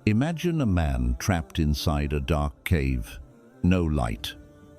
Imagine a man trapped inside a dark cave. No light,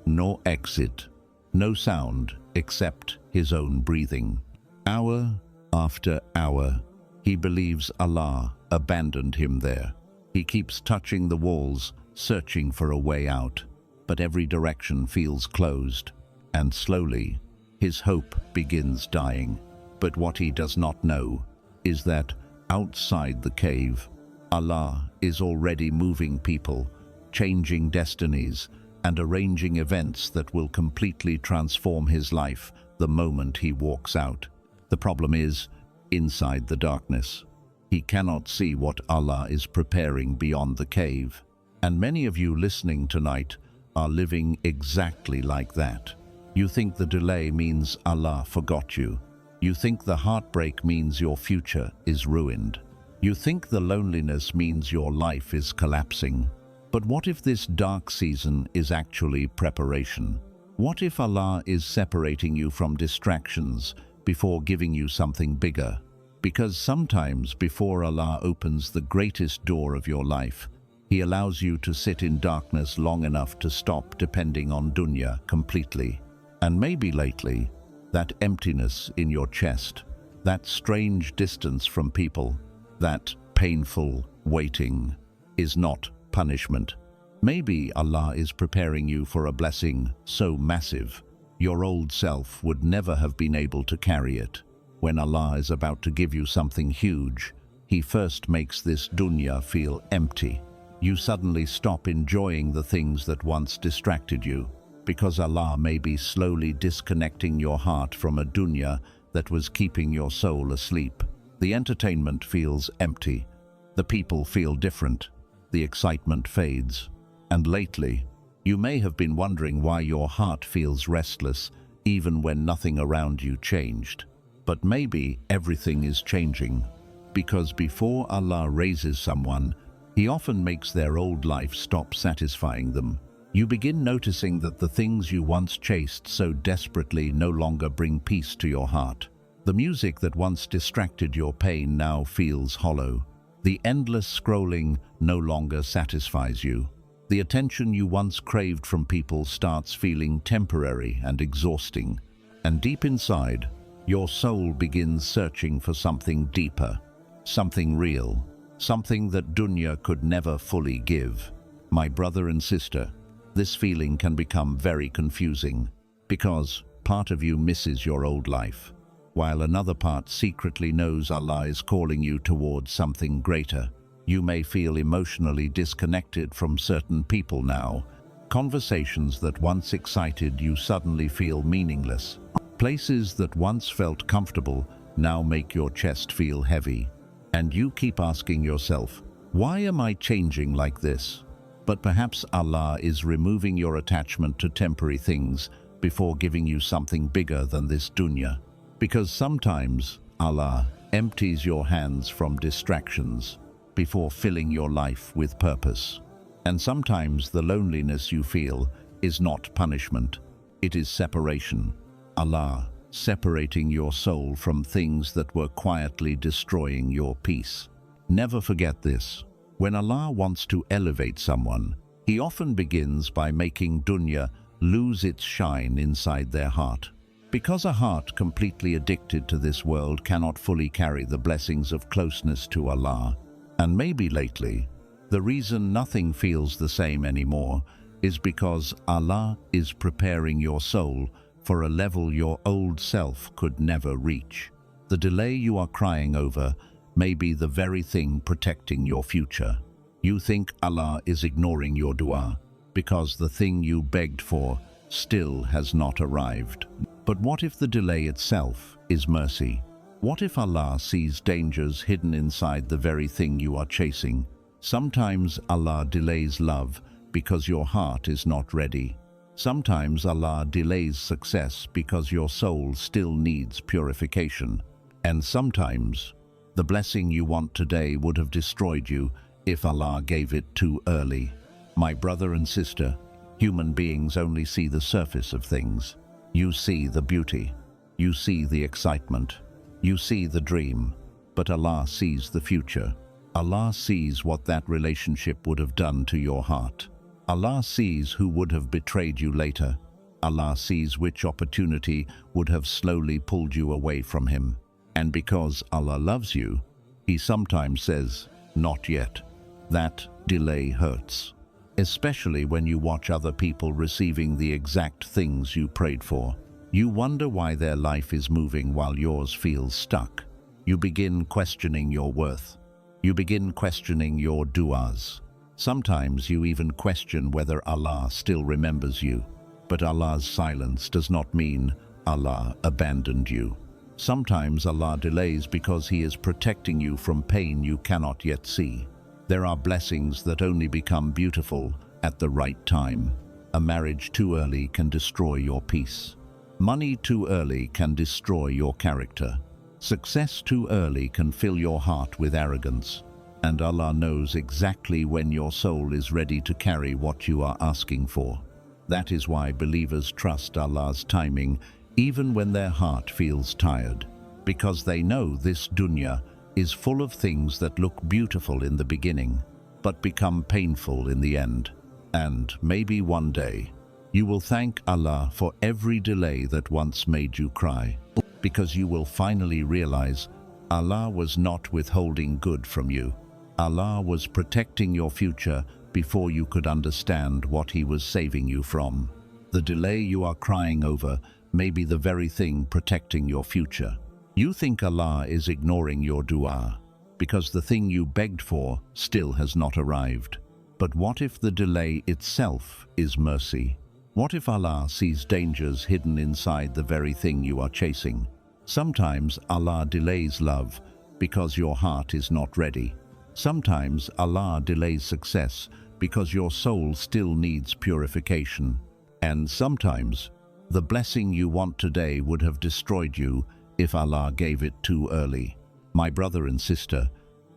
no exit, no sound except his own breathing. Hour after hour, he believes Allah abandoned him there. He keeps touching the walls, searching for a way out, but every direction feels closed, and slowly, his hope begins dying. But what he does not know is that outside the cave, Allah is already moving people, changing destinies, and arranging events that will completely transform his life the moment he walks out. The problem is, inside the darkness, he cannot see what Allah is preparing beyond the cave. And many of you listening tonight are living exactly like that. You think the delay means Allah forgot you. You think the heartbreak means your future is ruined. You think the loneliness means your life is collapsing. But what if this dark season is actually preparation? What if Allah is separating you from distractions before giving you something bigger? Because sometimes before Allah opens the greatest door of your life, He allows you to sit in darkness long enough to stop depending on dunya completely. And maybe lately, that emptiness in your chest, that strange distance from people, that painful waiting is not punishment. Maybe Allah is preparing you for a blessing so massive, your old self would never have been able to carry it. When Allah is about to give you something huge, He first makes this dunya feel empty. You suddenly stop enjoying the things that once distracted you, because Allah may be slowly disconnecting your heart from a dunya that was keeping your soul asleep. The entertainment feels empty, the people feel different, the excitement fades. And lately, you may have been wondering why your heart feels restless even when nothing around you changed. But maybe everything is changing, because before Allah raises someone, He often makes their old life stop satisfying them. You begin noticing that the things you once chased so desperately no longer bring peace to your heart. The music that once distracted your pain now feels hollow. The endless scrolling no longer satisfies you. The attention you once craved from people starts feeling temporary and exhausting. And deep inside, your soul begins searching for something deeper, something real, something that dunya could never fully give. My brother and sister, this feeling can become very confusing, because part of you misses your old life, while another part secretly knows Allah is calling you towards something greater. You may feel emotionally disconnected from certain people now. Conversations that once excited you suddenly feel meaningless. Places that once felt comfortable now make your chest feel heavy. And you keep asking yourself, why am I changing like this? But perhaps Allah is removing your attachment to temporary things before giving you something bigger than this dunya. Because sometimes Allah empties your hands from distractions before filling your life with purpose. And sometimes the loneliness you feel is not punishment, it is separation. Allah separating your soul from things that were quietly destroying your peace. Never forget this. When Allah wants to elevate someone, He often begins by making dunya lose its shine inside their heart. Because a heart completely addicted to this world cannot fully carry the blessings of closeness to Allah. And maybe lately, the reason nothing feels the same anymore is because Allah is preparing your soul for a level your old self could never reach. The delay you are crying over may be the very thing protecting your future. You think Allah is ignoring your dua because the thing you begged for still has not arrived. But what if the delay itself is mercy? What if Allah sees dangers hidden inside the very thing you are chasing? Sometimes Allah delays love because your heart is not ready. Sometimes Allah delays success because your soul still needs purification. And sometimes the blessing you want today would have destroyed you if Allah gave it too early. My brother and sister, human beings only see the surface of things. You see the beauty, you see the excitement, you see the dream, but Allah sees the future. Allah sees what that relationship would have done to your heart. Allah sees who would have betrayed you later. Allah sees which opportunity would have slowly pulled you away from Him. And because Allah loves you, He sometimes says, "Not yet." That delay hurts, especially when you watch other people receiving the exact things you prayed for. You wonder why their life is moving while yours feels stuck. You begin questioning your worth. You begin questioning your du'as. Sometimes you even question whether Allah still remembers you. But Allah's silence does not mean Allah abandoned you. Sometimes Allah delays because He is protecting you from pain you cannot yet see. There are blessings that only become beautiful at the right time. A marriage too early can destroy your peace. Money too early can destroy your character. Success too early can fill your heart with arrogance. And Allah knows exactly when your soul is ready to carry what you are asking for. That is why believers trust Allah's timing even when their heart feels tired, because they know this dunya is full of things that look beautiful in the beginning, but become painful in the end. And maybe one day, you will thank Allah for every delay that once made you cry, because you will finally realize Allah was not withholding good from you. Allah was protecting your future before you could understand what He was saving you from. The delay you are crying over may be the very thing protecting your future. You think Allah is ignoring your dua because the thing you begged for still has not arrived. But what if the delay itself is mercy? What if Allah sees dangers hidden inside the very thing you are chasing? Sometimes Allah delays love because your heart is not ready. Sometimes Allah delays success because your soul still needs purification. And sometimes the blessing you want today would have destroyed you if Allah gave it too early. My brother and sister,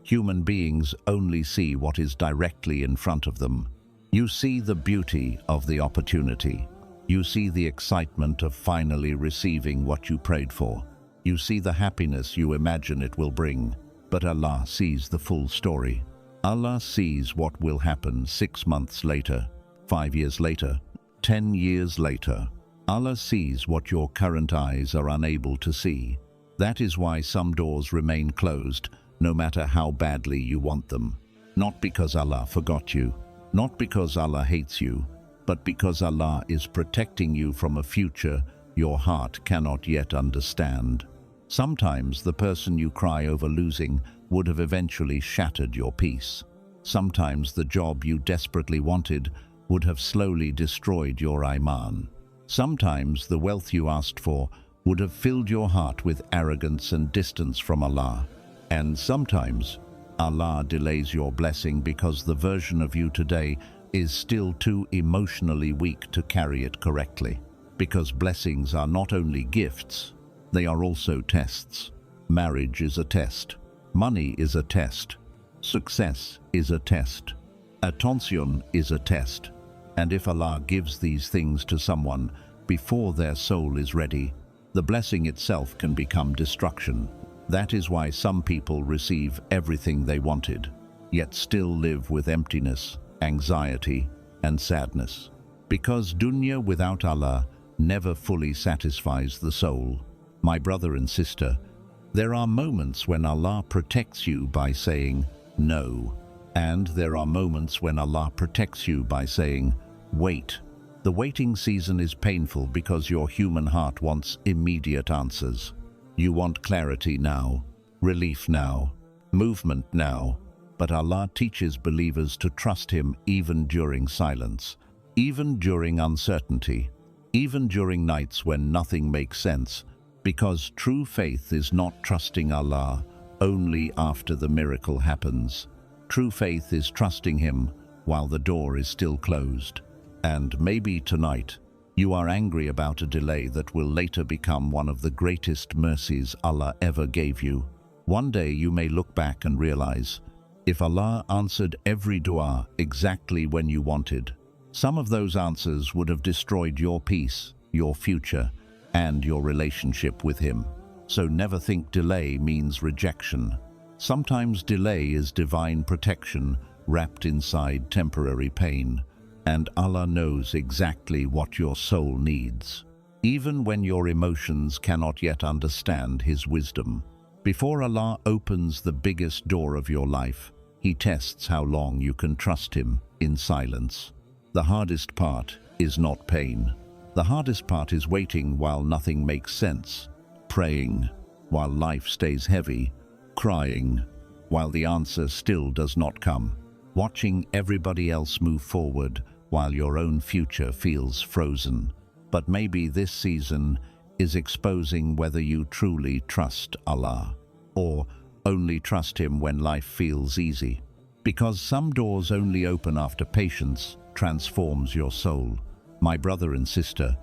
human beings only see what is directly in front of them. You see the beauty of the opportunity. You see the excitement of finally receiving what you prayed for. You see the happiness you imagine it will bring. But Allah sees the full story. Allah sees what will happen 6 months later, 5 years later, 10 years later. Allah sees what your current eyes are unable to see. That is why some doors remain closed, no matter how badly you want them. Not because Allah forgot you, not because Allah hates you, but because Allah is protecting you from a future your heart cannot yet understand. Sometimes the person you cry over losing would have eventually shattered your peace. Sometimes the job you desperately wanted would have slowly destroyed your iman. Sometimes the wealth you asked for would have filled your heart with arrogance and distance from Allah. And sometimes Allah delays your blessing because the version of you today is still too emotionally weak to carry it correctly. Because blessings are not only gifts, they are also tests. Marriage is a test. Money is a test. Success is a test. Attention is a test. And if Allah gives these things to someone before their soul is ready, the blessing itself can become destruction. That is why some people receive everything they wanted, yet still live with emptiness, anxiety, and sadness. Because dunya without Allah never fully satisfies the soul. My brother and sister, there are moments when Allah protects you by saying no, and there are moments when Allah protects you by saying wait. The waiting season is painful because your human heart wants immediate answers. You want clarity now, relief now, movement now, but Allah teaches believers to trust Him even during silence, even during uncertainty, even during nights when nothing makes sense, because true faith is not trusting Allah only after the miracle happens. True faith is trusting Him while the door is still closed. And maybe tonight, you are angry about a delay that will later become one of the greatest mercies Allah ever gave you. One day you may look back and realize, if Allah answered every dua exactly when you wanted, some of those answers would have destroyed your peace, your future, and your relationship with Him. So never think delay means rejection. Sometimes delay is divine protection wrapped inside temporary pain, and Allah knows exactly what your soul needs, even when your emotions cannot yet understand His wisdom. Before Allah opens the biggest door of your life, He tests how long you can trust Him in silence. The hardest part is not pain. The hardest part is waiting while nothing makes sense, praying while life stays heavy, crying while the answer still does not come, watching everybody else move forward while your own future feels frozen. But maybe this season is exposing whether you truly trust Allah or only trust Him when life feels easy. Because some doors only open after patience transforms your soul. My brother and sister,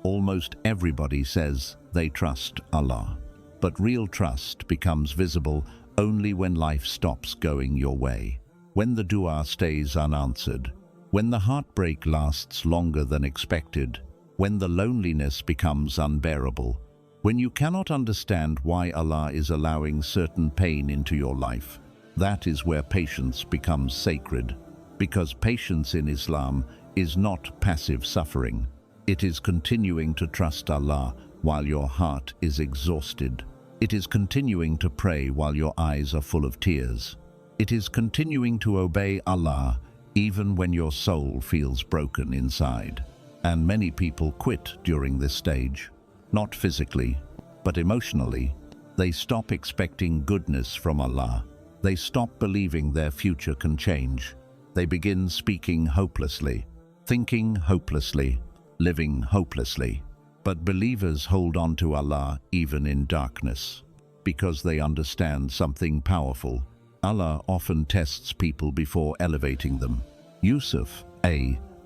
almost everybody says they trust Allah. But real trust becomes visible only when life stops going your way, when the dua stays unanswered, when the heartbreak lasts longer than expected, when the loneliness becomes unbearable, when you cannot understand why Allah is allowing certain pain into your life. That is where patience becomes sacred, because patience in Islam is not passive suffering. It is continuing to trust Allah while your heart is exhausted. It is continuing to pray while your eyes are full of tears. It is continuing to obey Allah even when your soul feels broken inside. And many people quit during this stage, not physically, but emotionally. They stop expecting goodness from Allah. They stop believing their future can change. They begin speaking hopelessly, thinking hopelessly, living hopelessly. But believers hold on to Allah even in darkness, because they understand something powerful. Allah often tests people before elevating them. Yusuf,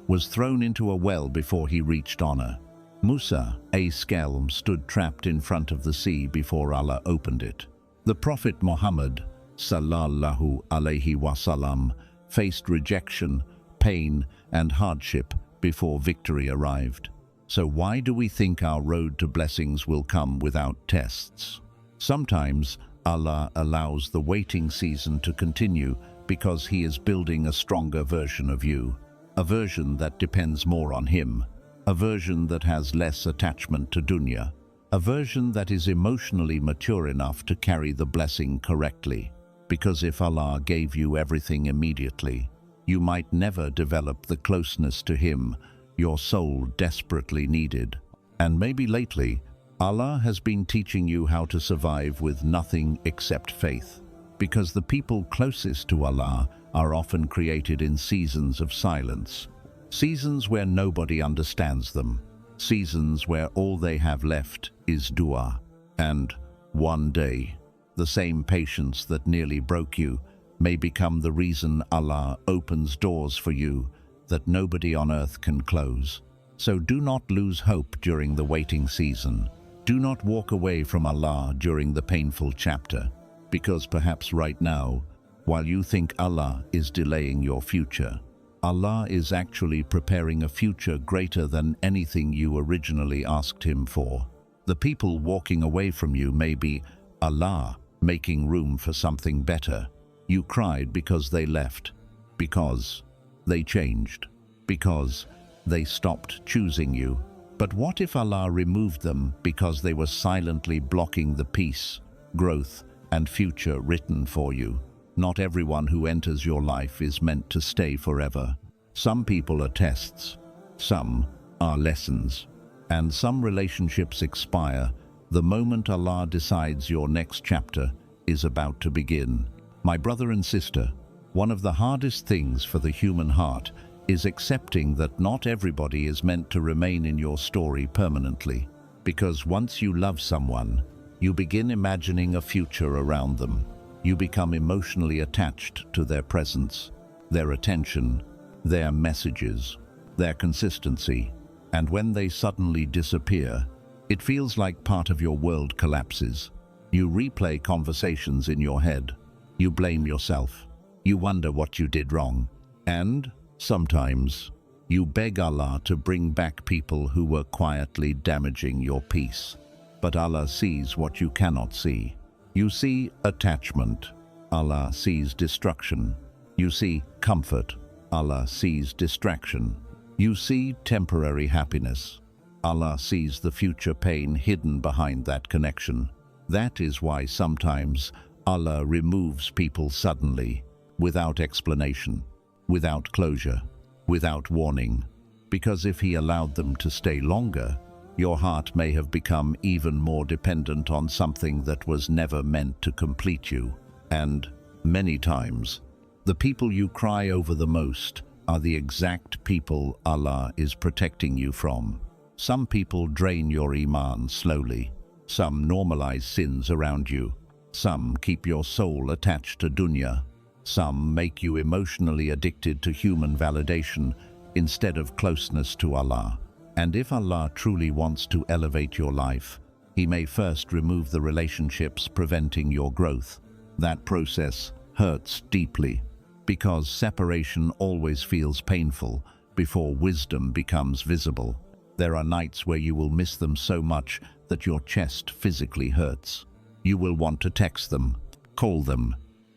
was thrown into a well before he reached honor. Musa, Skelm, stood trapped in front of the sea before Allah opened it. The Prophet Muhammad, sallallahu alaihi wasallam, faced rejection, pain, and hardship before victory arrived. So why do we think our road to blessings will come without tests? Sometimes Allah allows the waiting season to continue because He is building a stronger version of you, a version that depends more on Him, a version that has less attachment to dunya, a version that is emotionally mature enough to carry the blessing correctly. Because if Allah gave you everything immediately, you might never develop the closeness to Him your soul desperately needed. And maybe lately, Allah has been teaching you how to survive with nothing except faith. Because the people closest to Allah are often created in seasons of silence, seasons where nobody understands them, seasons where all they have left is dua. And one day, the same patience that nearly broke you may become the reason Allah opens doors for you that nobody on earth can close. So do not lose hope during the waiting season. Do not walk away from Allah during the painful chapter, because perhaps right now, while you think Allah is delaying your future, Allah is actually preparing a future greater than anything you originally asked Him for. The people walking away from you may be Allah making room for something better. You cried because they left, because they changed, because they stopped choosing you. But what if Allah removed them because they were silently blocking the peace, growth, and future written for you? Not everyone who enters your life is meant to stay forever. Some people are tests, some are lessons, and some relationships expire the moment Allah decides your next chapter is about to begin. My brother and sister, one of the hardest things for the human heart is accepting that not everybody is meant to remain in your story permanently. Because once you love someone, you begin imagining a future around them. You become emotionally attached to their presence, their attention, their messages, their consistency. And when they suddenly disappear, it feels like part of your world collapses. You replay conversations in your head. You blame yourself. You wonder what you did wrong. And sometimes, you beg Allah to bring back people who were quietly damaging your peace. But Allah sees what you cannot see. You see attachment, Allah sees destruction. You see comfort. Allah sees distraction. You see temporary happiness. Allah sees the future pain hidden behind that connection. That is why sometimes Allah removes people suddenly, without explanation, without closure, without warning. Because if He allowed them to stay longer, your heart may have become even more dependent on something that was never meant to complete you. And many times, the people you cry over the most are the exact people Allah is protecting you from. Some people drain your iman slowly. Some normalize sins around you. Some keep your soul attached to dunya. Some make you emotionally addicted to human validation instead of closeness to Allah. And if Allah truly wants to elevate your life, He may first remove the relationships preventing your growth. That process hurts deeply, because separation always feels painful before wisdom becomes visible. There are nights where you will miss them so much that your chest physically hurts. You will want to text them, call them,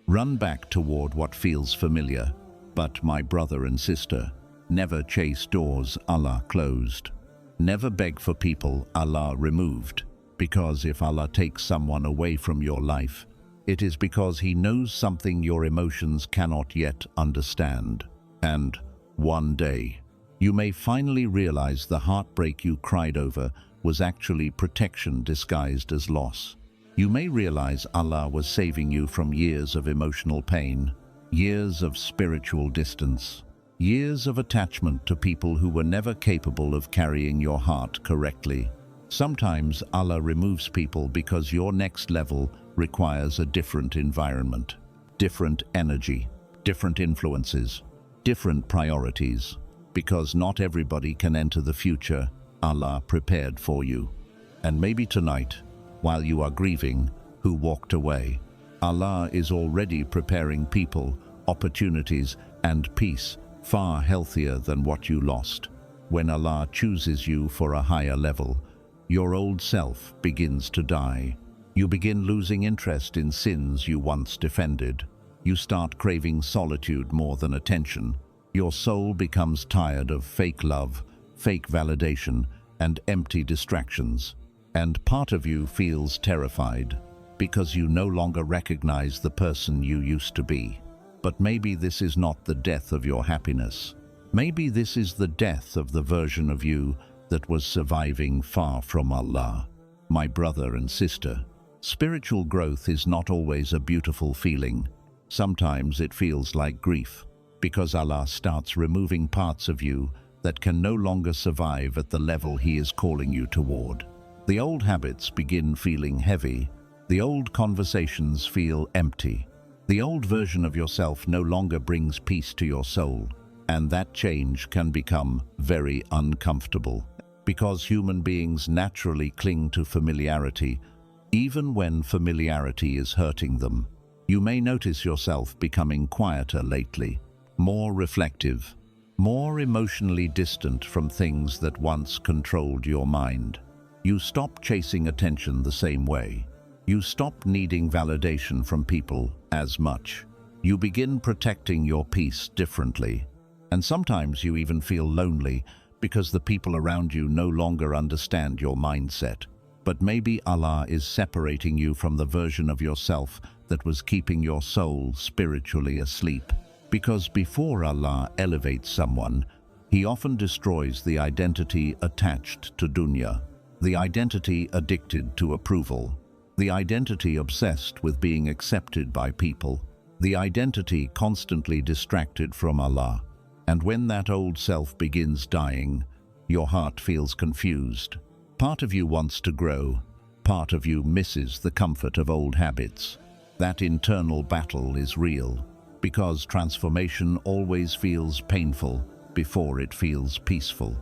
run back toward what feels familiar. But my brother and sister, never chase doors Allah closed. Never beg for people Allah removed. Because if Allah takes someone away from your life, it is because He knows something your emotions cannot yet understand. And one day, you may finally realize the heartbreak you cried over was actually protection disguised as loss. You may realize Allah was saving you from years of emotional pain, years of spiritual distance, years of attachment to people who were never capable of carrying your heart correctly. Sometimes Allah removes people because your next level requires a different environment, different energy, different influences, different priorities, because not everybody can enter the future Allah prepared for you. And maybe tonight, while you are grieving who walked away, Allah is already preparing people, opportunities, and peace far healthier than what you lost. When Allah chooses you for a higher level, your old self begins to die. You begin losing interest in sins you once defended. You start craving solitude more than attention. Your soul becomes tired of fake love, fake validation, and empty distractions. And part of you feels terrified because you no longer recognize the person you used to be. But maybe this is not the death of your happiness. Maybe this is the death of the version of you that was surviving far from Allah. My brother and sister, spiritual growth is not always a beautiful feeling. Sometimes it feels like grief, because Allah starts removing parts of you that can no longer survive at the level He is calling you toward. The old habits begin feeling heavy. The old conversations feel empty. The old version of yourself no longer brings peace to your soul, and that change can become very uncomfortable, because human beings naturally cling to familiarity, even when familiarity is hurting them. You may notice yourself becoming quieter lately, more reflective, more emotionally distant from things that once controlled your mind. You stop chasing attention the same way. You stop needing validation from people as much. You begin protecting your peace differently. And sometimes you even feel lonely because the people around you no longer understand your mindset. But maybe Allah is separating you from the version of yourself that was keeping your soul spiritually asleep. Because before Allah elevates someone, He often destroys the identity attached to dunya, the identity addicted to approval, the identity obsessed with being accepted by people, the identity constantly distracted from Allah. And when that old self begins dying, your heart feels confused. Part of you wants to grow, part of you misses the comfort of old habits. That internal battle is real, because transformation always feels painful before it feels peaceful.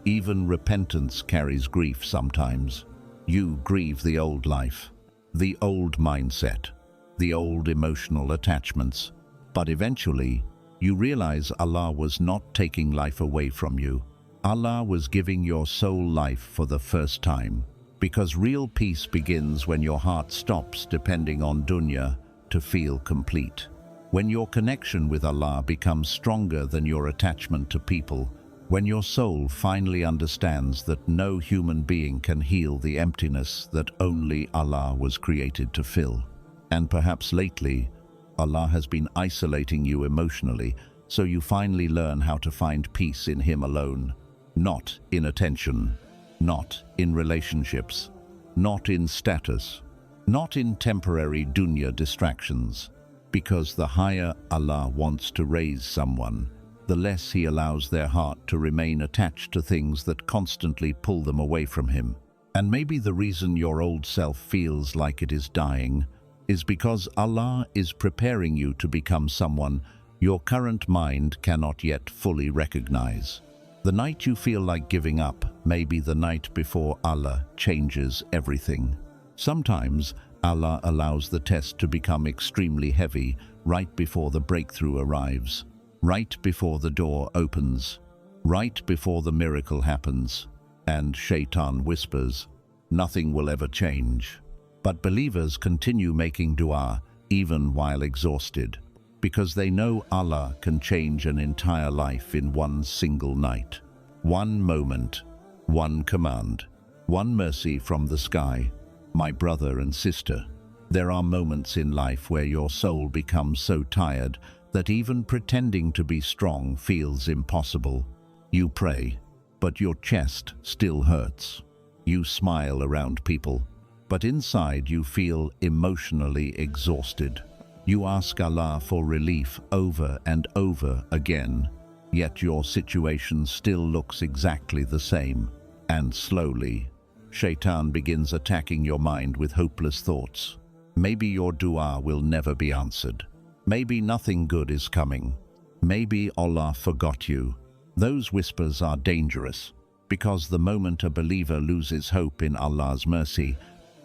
Even repentance carries grief sometimes. You grieve the old life, the old mindset, the old emotional attachments. But eventually, you realize Allah was not taking life away from you. Allah was giving your soul life for the first time. Because real peace begins when your heart stops depending on dunya to feel complete. When your connection with Allah becomes stronger than your attachment to people, when your soul finally understands that no human being can heal the emptiness that only Allah was created to fill. And perhaps lately, Allah has been isolating you emotionally, so you finally learn how to find peace in Him alone. Not in attention, not in relationships, not in status, not in temporary dunya distractions. Because the higher Allah wants to raise someone, the less He allows their heart to remain attached to things that constantly pull them away from Him. And maybe the reason your old self feels like it is dying is because Allah is preparing you to become someone your current mind cannot yet fully recognize. The night you feel like giving up may be the night before Allah changes everything. Sometimes Allah allows the test to become extremely heavy right before the breakthrough arrives, right before the door opens, right before the miracle happens, and Shaitan whispers, "Nothing will ever change." But believers continue making dua even while exhausted, because they know Allah can change an entire life in one single night. One moment, one command, one mercy from the sky. My brother and sister, there are moments in life where your soul becomes so tired that even pretending to be strong feels impossible. You pray, but your chest still hurts. You smile around people, but inside you feel emotionally exhausted. You ask Allah for relief over and over again, yet your situation still looks exactly the same. And slowly, Shaitan begins attacking your mind with hopeless thoughts. Maybe your dua will never be answered. Maybe nothing good is coming. Maybe Allah forgot you. Those whispers are dangerous, because the moment a believer loses hope in Allah's mercy,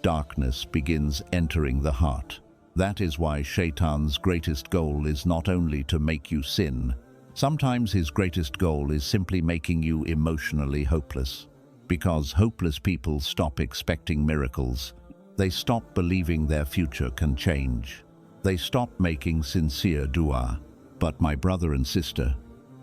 darkness begins entering the heart. That is why Shaitan's greatest goal is not only to make you sin. Sometimes his greatest goal is simply making you emotionally hopeless. Because hopeless people stop expecting miracles. They stop believing their future can change. They stop making sincere dua. But my brother and sister,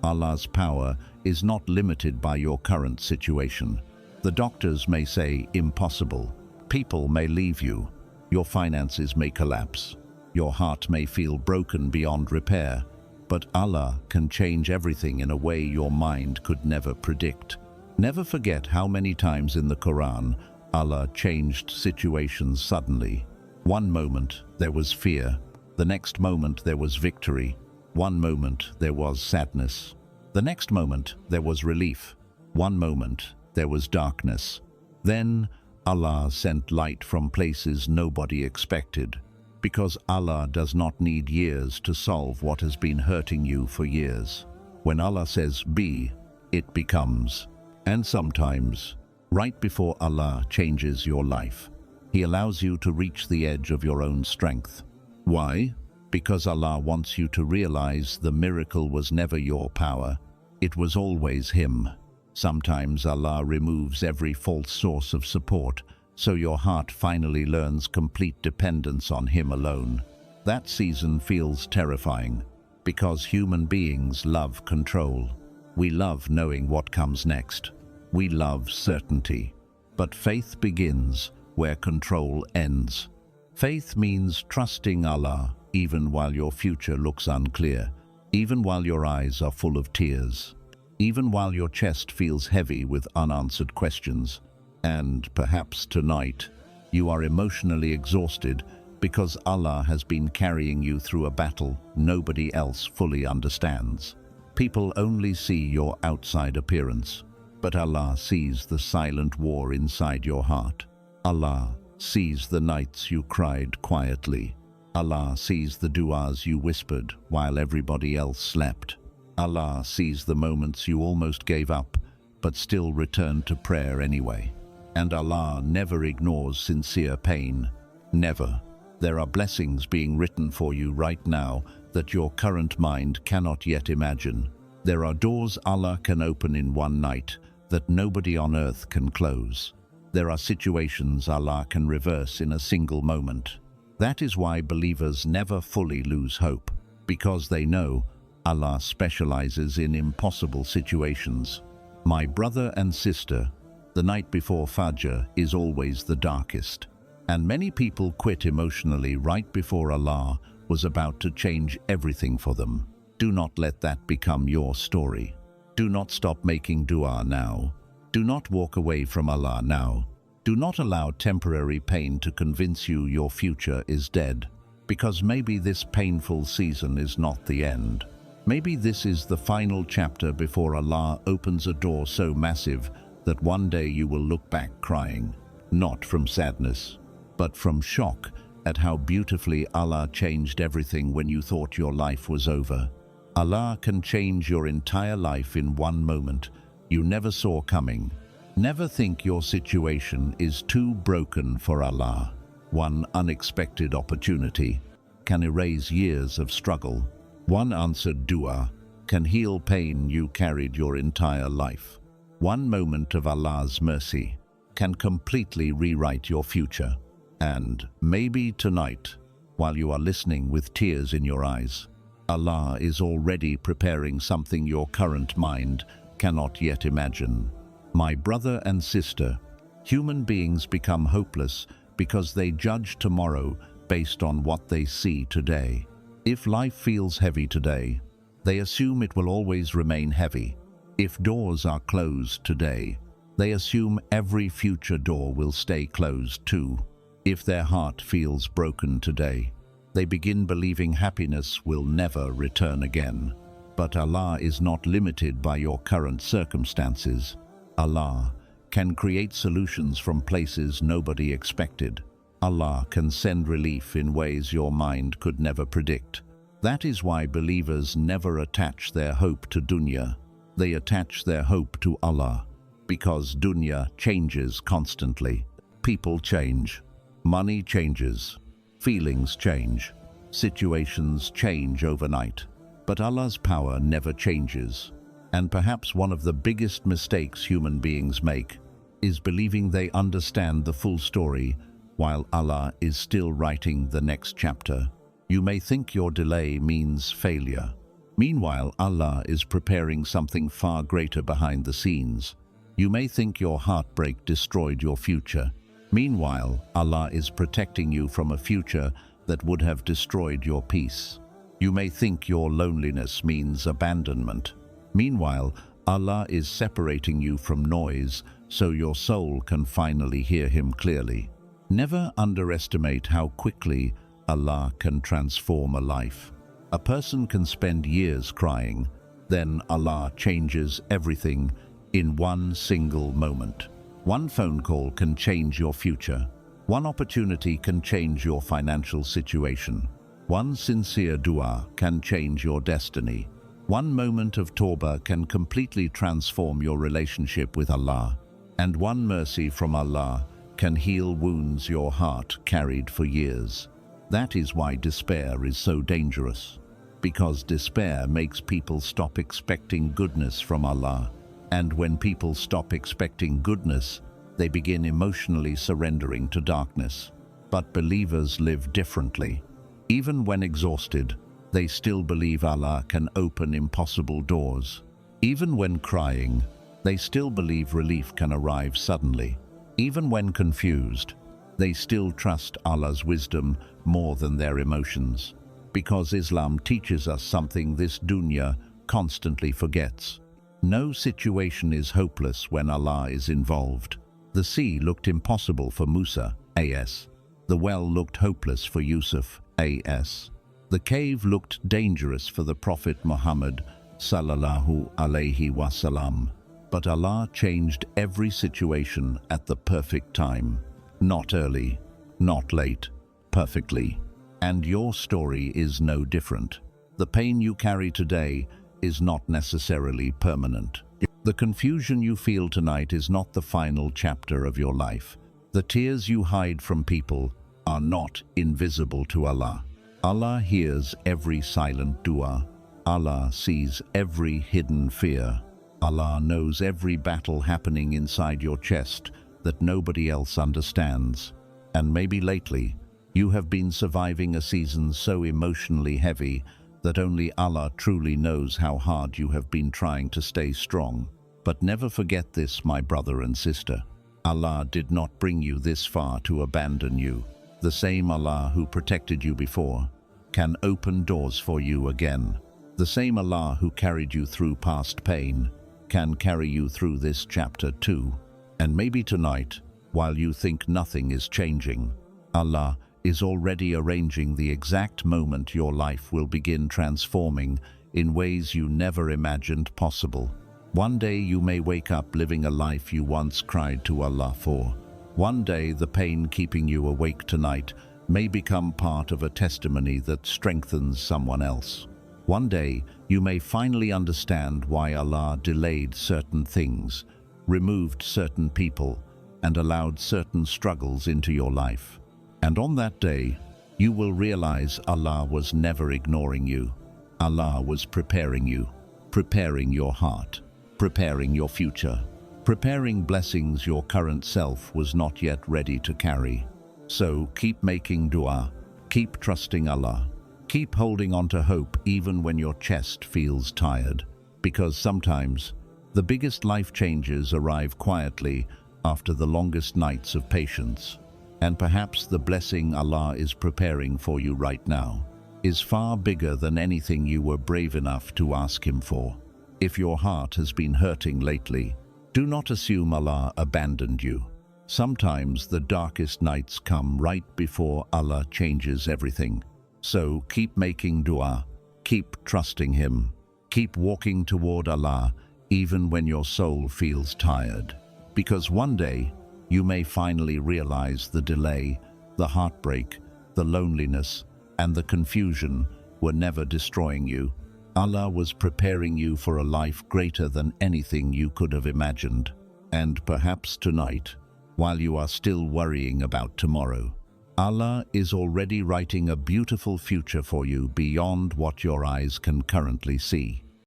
Allah's power is not limited by your current situation. The doctors may say impossible. People may leave you. Your finances may collapse. Your heart may feel broken beyond repair. But Allah can change everything in a way your mind could never predict. Never forget how many times in the Quran Allah changed situations suddenly. One moment there was fear. The next moment there was victory. One moment there was sadness. The next moment there was relief. One moment there was darkness. Then Allah sent light from places nobody expected. Because Allah does not need years to solve what has been hurting you for years. When Allah says be, it becomes. And sometimes, right before Allah changes your life, He allows you to reach the edge of your own strength. Why? Because Allah wants you to realize the miracle was never your power. It was always Him. Sometimes Allah removes every false source of support, so your heart finally learns complete dependence on Him alone. That season feels terrifying, because human beings love control. We love knowing what comes next. We love certainty. But faith begins where control ends. Faith means trusting Allah even while your future looks unclear, even while your eyes are full of tears, even while your chest feels heavy with unanswered questions. And perhaps tonight, you are emotionally exhausted because Allah has been carrying you through a battle nobody else fully understands. People only see your outside appearance, but Allah sees the silent war inside your heart. Allah sees the nights you cried quietly. Allah sees the du'as you whispered while everybody else slept. Allah sees the moments you almost gave up, but still returned to prayer anyway. And Allah never ignores sincere pain. Never. There are blessings being written for you right now that your current mind cannot yet imagine. There are doors Allah can open in one night that nobody on earth can close. There are situations Allah can reverse in a single moment. That is why believers never fully lose hope, because they know Allah specializes in impossible situations. My brother and sister, the night before Fajr is always the darkest, and many people quit emotionally right before Allah was about to change everything for them. Do not let that become your story. Do not stop making dua now. Do not walk away from Allah now. Do not allow temporary pain to convince you your future is dead, because maybe this painful season is not the end. Maybe this is the final chapter before Allah opens a door so massive that one day you will look back crying, not from sadness, but from shock at how beautifully Allah changed everything when you thought your life was over. Allah can change your entire life in one moment you never saw coming. Never think your situation is too broken for Allah. One unexpected opportunity can erase years of struggle. One answered dua can heal pain you carried your entire life. One moment of Allah's mercy can completely rewrite your future. And maybe tonight, while you are listening with tears in your eyes, Allah is already preparing something your current mind cannot yet imagine. My brother and sister, human beings become hopeless because they judge tomorrow based on what they see today. If life feels heavy today, they assume it will always remain heavy. If doors are closed today, they assume every future door will stay closed too. If their heart feels broken today, they begin believing happiness will never return again. But Allah is not limited by your current circumstances. Allah can create solutions from places nobody expected. Allah can send relief in ways your mind could never predict. That is why believers never attach their hope to dunya. They attach their hope to Allah, because dunya changes constantly. People change, money changes, feelings change, situations change overnight. But Allah's power never changes. And perhaps one of the biggest mistakes human beings make is believing they understand the full story while Allah is still writing the next chapter. You may think your delay means failure. Meanwhile, Allah is preparing something far greater behind the scenes. You may think your heartbreak destroyed your future. Meanwhile, Allah is protecting you from a future that would have destroyed your peace. You may think your loneliness means abandonment. Meanwhile, Allah is separating you from noise so your soul can finally hear Him clearly. Never underestimate how quickly Allah can transform a life. A person can spend years crying, then Allah changes everything in one single moment. One phone call can change your future. One opportunity can change your financial situation. One sincere dua can change your destiny. One moment of tawbah can completely transform your relationship with Allah. And one mercy from Allah can heal wounds your heart carried for years. That is why despair is so dangerous. Because despair makes people stop expecting goodness from Allah. And when people stop expecting goodness, they begin emotionally surrendering to darkness. But believers live differently. Even when exhausted, they still believe Allah can open impossible doors. Even when crying, they still believe relief can arrive suddenly. Even when confused, they still trust Allah's wisdom more than their emotions. Because Islam teaches us something this dunya constantly forgets. No situation is hopeless when Allah is involved. The sea looked impossible for Musa, AS. The well looked hopeless for Yusuf, AS. The cave looked dangerous for the Prophet Muhammad, sallallahu alaihi wasallam. But Allah changed every situation at the perfect time. Not early, not late, perfectly. And your story is no different. The pain you carry today is not necessarily permanent. The confusion you feel tonight is not the final chapter of your life. The tears you hide from people are not invisible to Allah. Allah hears every silent dua. Allah sees every hidden fear. Allah knows every battle happening inside your chest that nobody else understands. And maybe lately, You have been surviving a season so emotionally heavy that only Allah truly knows how hard you have been trying to stay strong. But never forget this, my brother and sister. Allah did not bring you this far to abandon you. The same Allah who protected you before can open doors for you again. The same Allah who carried you through past pain can carry you through this chapter too. And maybe tonight, while you think nothing is changing, Allah is already arranging the exact moment your life will begin transforming in ways you never imagined possible. One day you may wake up living a life you once cried to Allah for. One day the pain keeping you awake tonight may become part of a testimony that strengthens someone else. One day you may finally understand why Allah delayed certain things, removed certain people, and allowed certain struggles into your life. And on that day, you will realize Allah was never ignoring you. Allah was preparing you, preparing your heart, preparing your future, preparing blessings your current self was not yet ready to carry. So keep making dua, keep trusting Allah, keep holding on to hope even when your chest feels tired. Because sometimes, the biggest life changes arrive quietly after the longest nights of patience. And perhaps the blessing Allah is preparing for you right now is far bigger than anything you were brave enough to ask Him for. If your heart has been hurting lately, do not assume Allah abandoned you. Sometimes the darkest nights come right before Allah changes everything. So keep making dua, keep trusting Him, keep walking toward Allah even when your soul feels tired. Because one day, you may finally realize the delay, the heartbreak, the loneliness, and the confusion were never destroying you. Allah was preparing you for a life greater than anything you could have imagined. And perhaps tonight, while you are still worrying about tomorrow, Allah is already writing a beautiful future for you beyond what your eyes can currently see.